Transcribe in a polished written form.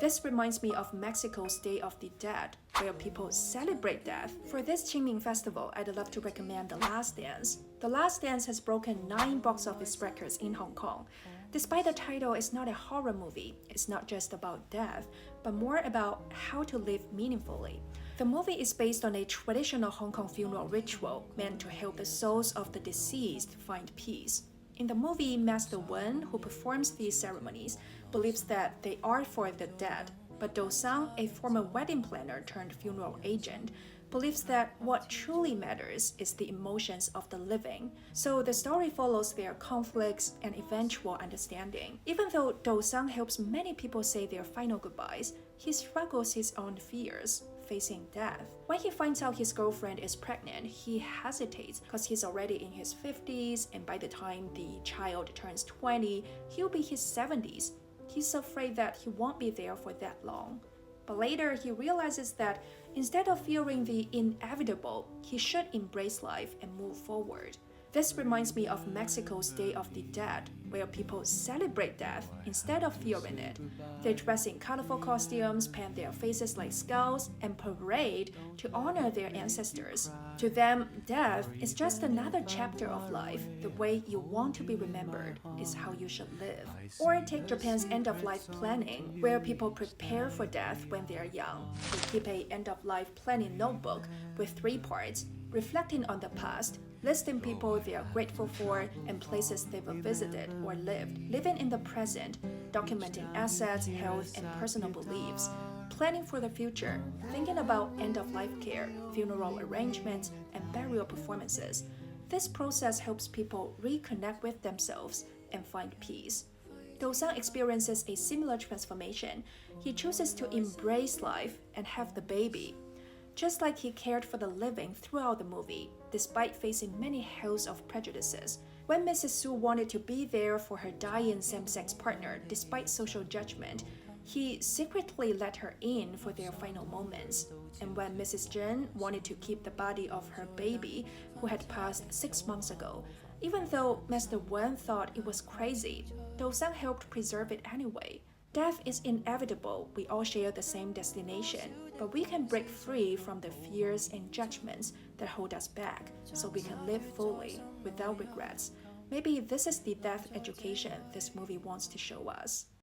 This reminds me of Mexico's Day of the Dead, where people celebrate death. For this Qingming festival, I'd love to recommend The Last Dance. The Last Dance has broken 9 box office records in Hong Kong. Despite the title, it's not a horror movie. It's not just about death, but more about how to live meaningfully. The movie is based on a traditional Hong Kong funeral ritual meant to help the souls of the deceased find peace. In the movie, Master Wen, who performs these ceremonies, believes that they are for the dead, but Do-sang, a former wedding planner turned funeral agent, believes that what truly matters is the emotions of the living. So the story follows their conflicts and eventual understanding. Even though Do-sang helps many people say their final goodbyes, he struggles his own fears, facing death. When he finds out his girlfriend is pregnant, he hesitates because he's already in his 50s, and by the time the child turns 20, he'll be his 70s. He's afraid that he won't be there for that long. But later, he realizes that instead of fearing the inevitable, he should embrace life and move forward. This reminds me of Mexico's Day of the Dead, where people celebrate death instead of fearing it. They dress in colorful costumes, paint their faces like skulls, and parade to honor their ancestors. To them, death is just another chapter of life. The way you want to be remembered is how you should live. Or take Japan's end-of-life planning, where people prepare for death when they're young. They keep a end-of-life planning notebook with 3 parts, reflecting on the past, listing people they are grateful for and places they've visited or lived, living in the present, documenting assets, health, and personal beliefs, planning for the future, thinking about end-of-life care, funeral arrangements, and burial performances. This process helps people reconnect with themselves and find peace. Do-sang experiences a similar transformation. He chooses to embrace life and have the baby. Just like he cared for the living throughout the movie, despite facing many hells of prejudices. When Mrs. Su wanted to be there for her dying same-sex partner despite social judgment, he secretly let her in for their final moments. And when Mrs. Jen wanted to keep the body of her baby, who had passed 6 months ago, even though Master Wen thought it was crazy, Do-sang helped preserve it anyway. Death is inevitable, we all share the same destination, but we can break free from the fears and judgments that hold us back, so we can live fully, without regrets. Maybe this is the death education this movie wants to show us.